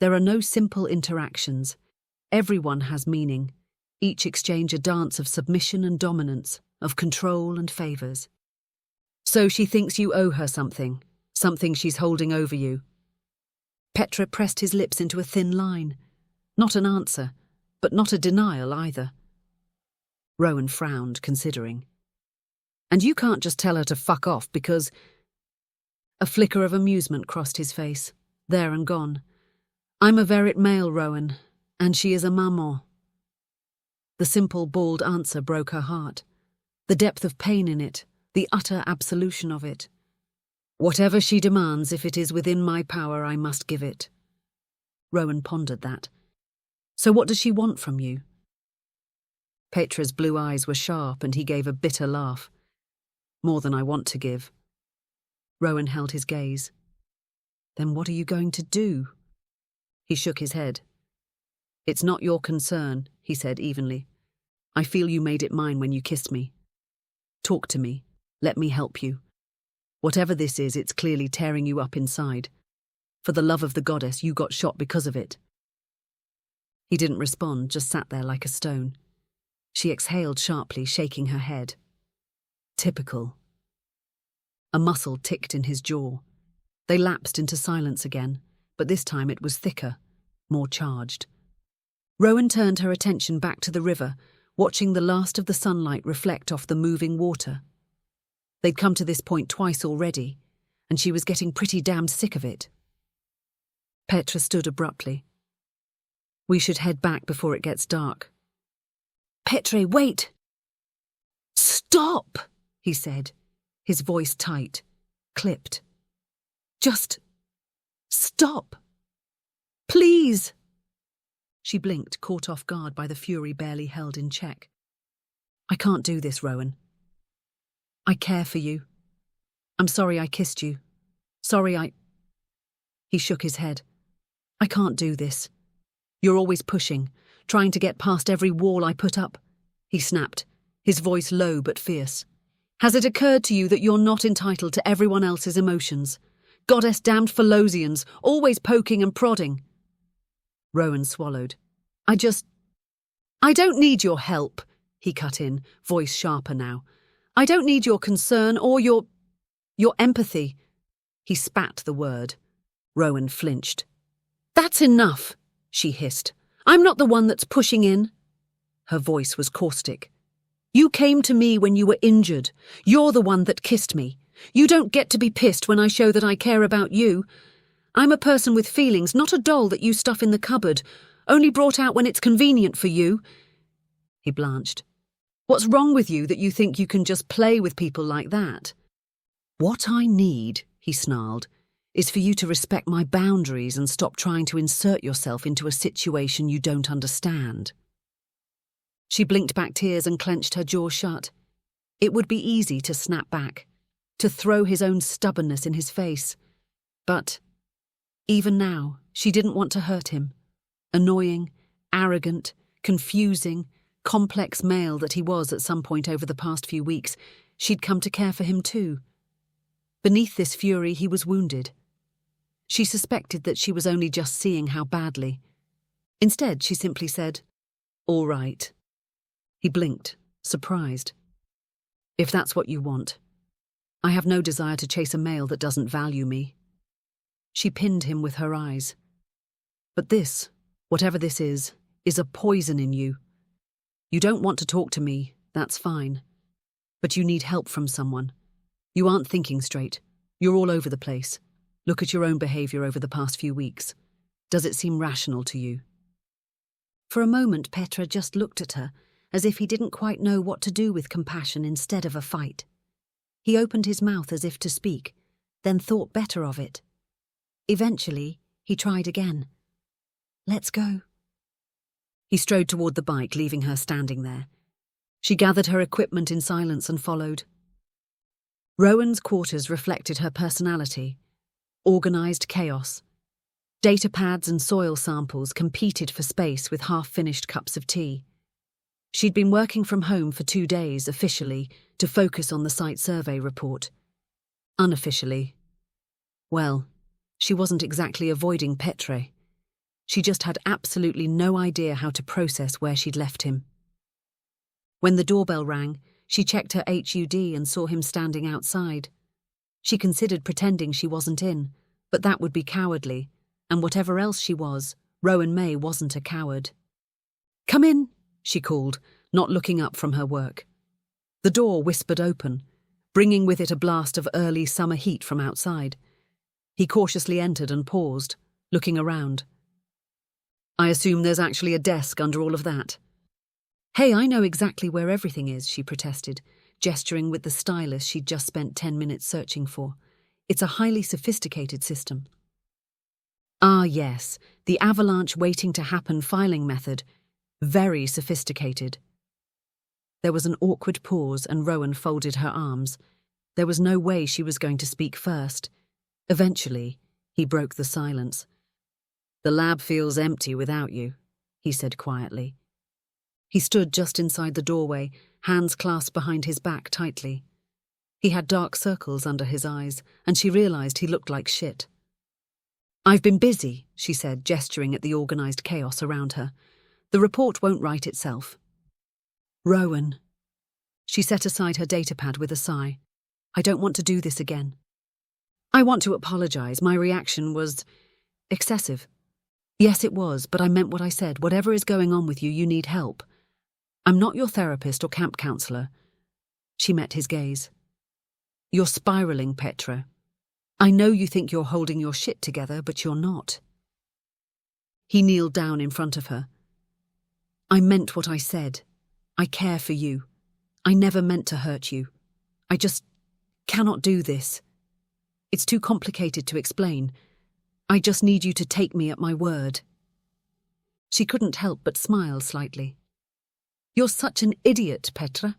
There are no simple interactions. Everyone has meaning. Each exchange a dance of submission and dominance, of control and favours. So she thinks you owe her something she's holding over you. Petre pressed his lips into a thin line. Not an answer, but not a denial either. Rowen frowned, considering. And you can't just tell her to fuck off because... A flicker of amusement crossed his face, there and gone. I'm a Verit male, Rowen, and she is a maman. The simple, bald answer broke her heart. The depth of pain in it, the utter absolution of it. Whatever she demands, if it is within my power, I must give it. Rowen pondered that. So what does she want from you? Petre's blue eyes were sharp and he gave a bitter laugh. More than I want to give. Rowen held his gaze. Then what are you going to do? He shook his head. It's not your concern, he said evenly. I feel you made it mine when you kissed me. Talk to me. Let me help you. Whatever this is, it's clearly tearing you up inside. For the love of the goddess, you got shot because of it. He didn't respond, just sat there like a stone. She exhaled sharply, shaking her head. Typical. A muscle ticked in his jaw. They lapsed into silence again, but this time it was thicker, more charged. Rowen turned her attention back to the river, watching the last of the sunlight reflect off the moving water. They'd come to this point twice already, and she was getting pretty damned sick of it. Petre stood abruptly. We should head back before it gets dark. Petre, wait! Stop, he said, his voice tight, clipped. Just stop. Please. She blinked, caught off guard by the fury barely held in check. I can't do this, Rowen. I care for you. I'm sorry I kissed you. Sorry He shook his head. I can't do this. You're always pushing, trying to get past every wall I put up. He snapped, his voice low but fierce. Has it occurred to you that you're not entitled to everyone else's emotions? Goddess-damned Philosians, always poking and prodding. Rowen swallowed. I don't need your help, he cut in, voice sharper now. I don't need your concern or your empathy. He spat the word. Rowen flinched. That's enough, she hissed. I'm not the one that's pushing in. Her voice was caustic. You came to me when you were injured. You're the one that kissed me. You don't get to be pissed when I show that I care about you. I'm a person with feelings, not a doll that you stuff in the cupboard, only brought out when it's convenient for you. He blanched. What's wrong with you that you think you can just play with people like that? What I need, he snarled, is for you to respect my boundaries and stop trying to insert yourself into a situation you don't understand. She blinked back tears and clenched her jaw shut. It would be easy to snap back, to throw his own stubbornness in his face. But even now, She didn't want to hurt him. Annoying, arrogant, confusing, complex male that he was at some point over the past few weeks, she'd come to care for him too. Beneath this fury, he was wounded. She suspected that she was only just seeing how badly. Instead, she simply said, "All right." He blinked, surprised. "If that's what you want. I have no desire to chase a male that doesn't value me." She pinned him with her eyes. "But this, whatever this is a poison in you. You don't want to talk to me, that's fine. But you need help from someone. You aren't thinking straight. You're all over the place. Look at your own behavior over the past few weeks. Does it seem rational to you?" For a moment, Petre just looked at her, as if he didn't quite know what to do with compassion instead of a fight. He opened his mouth as if to speak, then thought better of it. Eventually, he tried again. "Let's go." He strode toward the bike, leaving her standing there. She gathered her equipment in silence and followed. Rowen's quarters reflected her personality. Organized chaos. Data pads and soil samples competed for space with half-finished cups of tea. She'd been working from home for 2 days, officially, to focus on the site survey report. Unofficially, well, she wasn't exactly avoiding Petre. She just had absolutely no idea how to process where she'd left him. When the doorbell rang, she checked her HUD and saw him standing outside. She considered pretending she wasn't in, but that would be cowardly, and whatever else she was, Rowen May wasn't a coward. "Come in," she called, not looking up from her work. The door whispered open, bringing with it a blast of early summer heat from outside. He cautiously entered and paused, looking around. "I assume there's actually a desk under all of that." "Hey, I know exactly where everything is," she protested, gesturing with the stylus she'd just spent 10 minutes searching for. "It's a highly sophisticated system." Ah, yes, the avalanche waiting to happen filing method. Very sophisticated. There was an awkward pause and Rowen folded her arms. There was no way she was going to speak first. Eventually, he broke the silence. "The lab feels empty without you," he said quietly. He stood just inside the doorway, hands clasped behind his back tightly. He had dark circles under his eyes, and she realized he looked like shit. "I've been busy," she said, gesturing at the organized chaos around her. "The report won't write itself." "Rowen." She set aside her datapad with a sigh. "I don't want to do this again. I want to apologize. My reaction was excessive. Yes, it was, but I meant what I said. Whatever is going on with you, you need help. I'm not your therapist or camp counselor." She met his gaze. "You're spiraling, Petre. I know you think you're holding your shit together, but you're not." He kneeled down in front of her. "I meant what I said. I care for you. I never meant to hurt you. I just cannot do this. It's too complicated to explain. I just need you to take me at my word." She couldn't help but smile slightly. "You're such an idiot, Petre.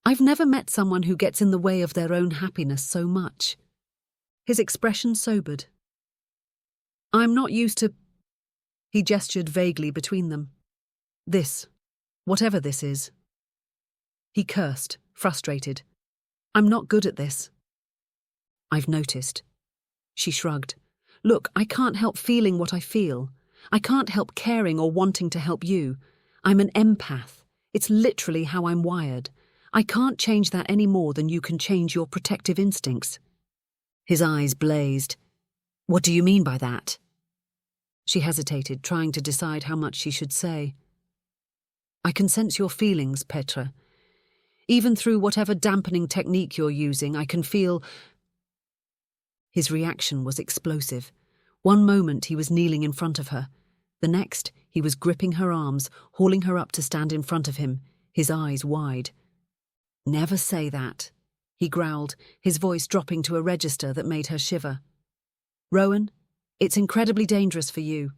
I've never met someone who gets in the way of their own happiness so much." His expression sobered. "I'm not used to—" He gestured vaguely between them. "This, whatever this is." He cursed, frustrated. "I'm not good at this." "I've noticed." She shrugged. "Look, I can't help feeling what I feel. I can't help caring or wanting to help you. I'm an empath. It's literally how I'm wired. I can't change that any more than you can change your protective instincts." His eyes blazed. "What do you mean by that?" She hesitated, trying to decide how much she should say. "I can sense your feelings, Petre. Even through whatever dampening technique you're using, I can feel—" His reaction was explosive. One moment he was kneeling in front of her. The next, he was gripping her arms, hauling her up to stand in front of him, his eyes wide. "Never say that," he growled, his voice dropping to a register that made her shiver. "Rowen, it's incredibly dangerous for you.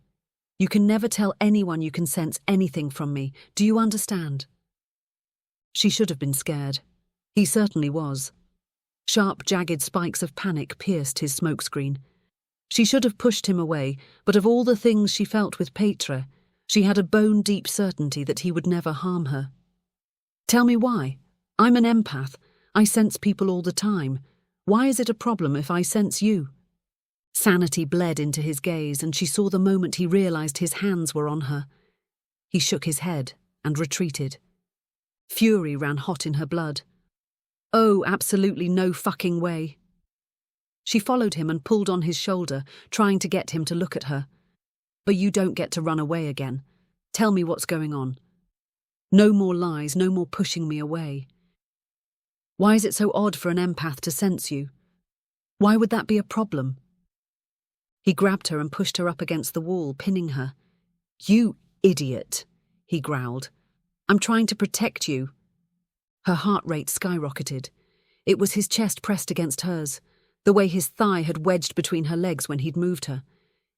You can never tell anyone you can sense anything from me. Do you understand?" She should have been scared. He certainly was. Sharp, jagged spikes of panic pierced his smokescreen. She should have pushed him away, but of all the things she felt with Petre, she had a bone-deep certainty that he would never harm her. Tell me why. I'm an empath. I sense people all the time. Why is it a problem if I sense you? Sanity bled into his gaze, and she saw the moment he realized his hands were on her. He shook his head and retreated. Fury ran hot in her blood. Oh, absolutely no fucking way. She followed him and pulled on his shoulder, trying to get him to look at her. But you don't get to run away again. Tell me what's going on. No more lies, no more pushing me away. Why is it so odd for an empath to sense you? Why would that be a problem? He grabbed her and pushed her up against the wall, pinning her. You idiot, he growled. I'm trying to protect you. Her heart rate skyrocketed. It was his chest pressed against hers, the way his thigh had wedged between her legs when he'd moved her.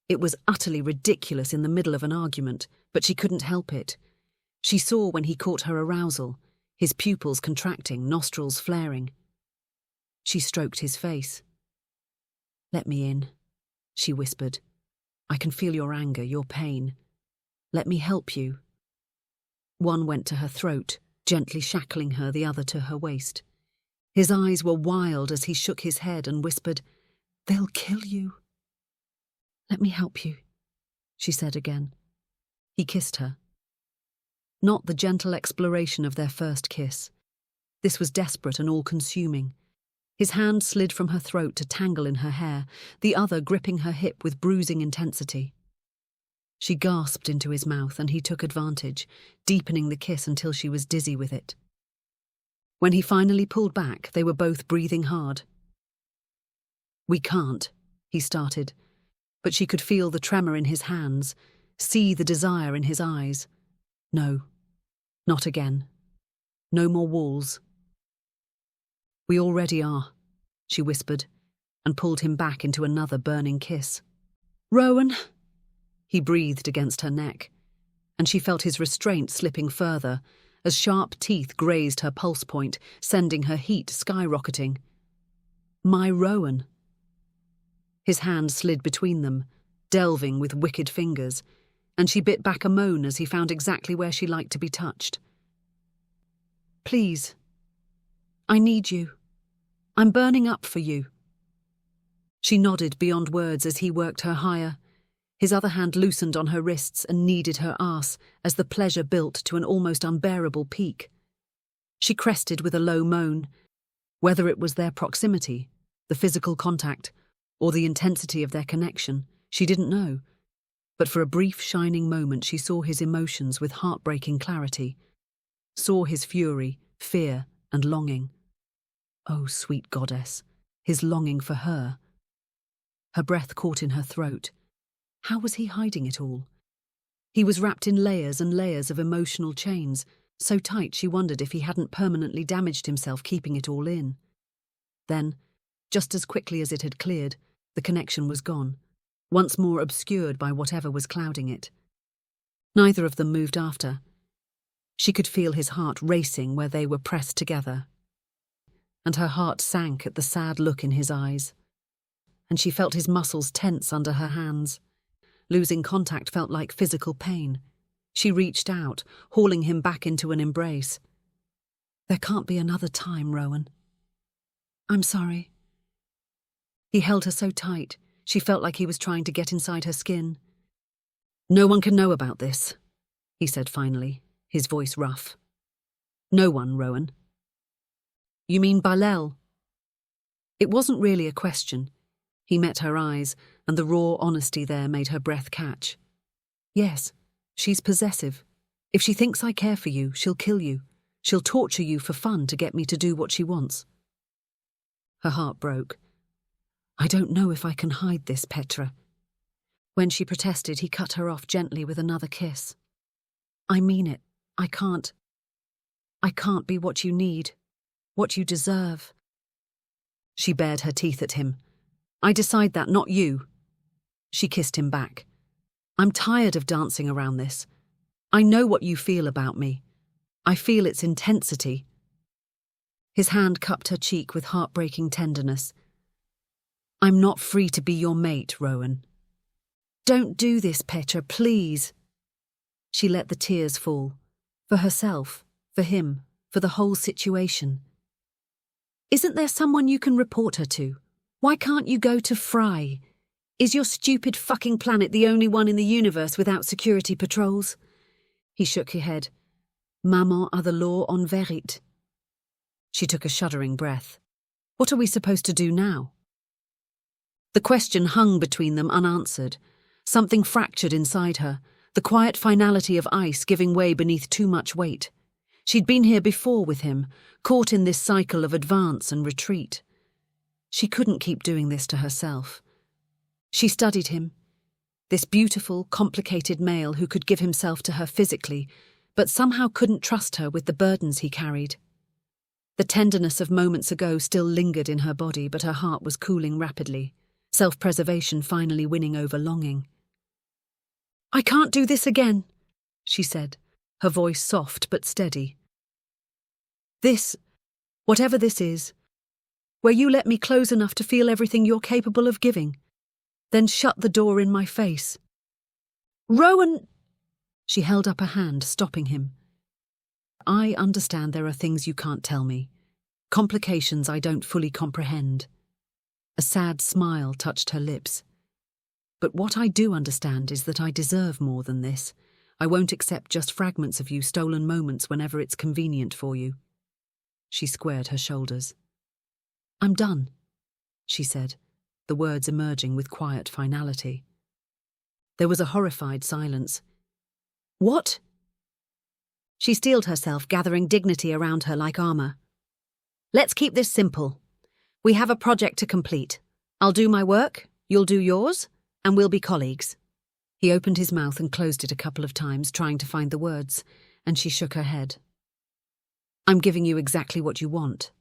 It was utterly ridiculous in the middle of an argument, but she couldn't help it. She saw when he caught her arousal, his pupils contracting, nostrils flaring. She stroked his face. Let me in, she whispered. I can feel your anger, your pain. Let me help you. One went to her throat, gently shackling her, the other to her waist. His eyes were wild as he shook his head and whispered, They'll kill you. Let me help you, she said again. He kissed her. Not the gentle exploration of their first kiss. This was desperate and all-consuming. His hand slid from her throat to tangle in her hair, the other gripping her hip with bruising intensity. She gasped into his mouth and he took advantage, deepening the kiss until she was dizzy with it. When he finally pulled back, they were both breathing hard. We can't, he started, but she could feel the tremor in his hands, see the desire in his eyes. No, not again. No more walls. We already are, she whispered, and pulled him back into another burning kiss. Rowen, he breathed against her neck, and she felt his restraint slipping further as sharp teeth grazed her pulse point, sending her heat skyrocketing. My Rowen. His hand slid between them, delving with wicked fingers, and she bit back a moan as he found exactly where she liked to be touched. Please. I need you. I'm burning up for you. She nodded beyond words as he worked her higher. His other hand loosened on her wrists and kneaded her arse as the pleasure built to an almost unbearable peak. She crested with a low moan. Whether it was their proximity, the physical contact, or the intensity of their connection, she didn't know. But for a brief, shining moment she saw his emotions with heartbreaking clarity, saw his fury, fear, and longing. Oh, sweet goddess, his longing for her. Her breath caught in her throat. How was he hiding it all? He was wrapped in layers and layers of emotional chains, so tight she wondered if he hadn't permanently damaged himself keeping it all in. Then, just as quickly as it had cleared, the connection was gone, once more obscured by whatever was clouding it. Neither of them moved after. She could feel his heart racing where they were pressed together, and her heart sank at the sad look in his eyes. And she felt his muscles tense under her hands. Losing contact felt like physical pain. She reached out, hauling him back into an embrace. There can't be another time, Rowen. I'm sorry. He held her so tight, she felt like he was trying to get inside her skin. No one can know about this, he said finally, his voice rough. No one, Rowen. You mean Bylelle? It wasn't really a question. He met her eyes, and the raw honesty there made her breath catch. Yes, she's possessive. If she thinks I care for you, she'll kill you. She'll torture you for fun to get me to do what she wants. Her heart broke. I don't know if I can hide this, Petre. When she protested, he cut her off gently with another kiss. I mean it. I can't be what you need, what you deserve. She bared her teeth at him. I decide that, not you. She kissed him back. I'm tired of dancing around this. I know what you feel about me. I feel its intensity. His hand cupped her cheek with heartbreaking tenderness. I'm not free to be your mate, Rowen. Don't do this, Petre, please. She let the tears fall. For herself, for him, for the whole situation. Isn't there someone you can report her to? Why can't you go to Fry? Is your stupid fucking planet the only one in the universe without security patrols? He shook his head. Maman are the law on Verit. She took a shuddering breath. What are we supposed to do now? The question hung between them unanswered. Something fractured inside her, the quiet finality of ice giving way beneath too much weight. She'd been here before with him, caught in this cycle of advance and retreat. She couldn't keep doing this to herself. She studied him, this beautiful, complicated male who could give himself to her physically, but somehow couldn't trust her with the burdens he carried. The tenderness of moments ago still lingered in her body, but her heart was cooling rapidly, self-preservation finally winning over longing. I can't do this again, she said, her voice soft but steady. This, whatever this is, where you let me close enough to feel everything you're capable of giving, then shut the door in my face. Rowen! She held up a hand, stopping him. I understand there are things you can't tell me, complications I don't fully comprehend. A sad smile touched her lips. But what I do understand is that I deserve more than this. I won't accept just fragments of you, stolen moments whenever it's convenient for you. She squared her shoulders. I'm done, she said, the words emerging with quiet finality. There was a horrified silence. What? She steeled herself, gathering dignity around her like armor. Let's keep this simple. We have a project to complete. I'll do my work, you'll do yours, and we'll be colleagues. He opened his mouth and closed it a couple of times, trying to find the words, and she shook her head. I'm giving you exactly what you want.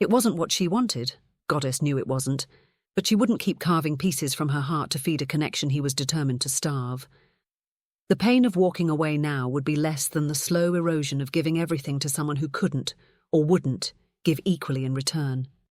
It wasn't what she wanted. Goddess knew it wasn't, but she wouldn't keep carving pieces from her heart to feed a connection he was determined to starve. The pain of walking away now would be less than the slow erosion of giving everything to someone who couldn't, or wouldn't, give equally in return.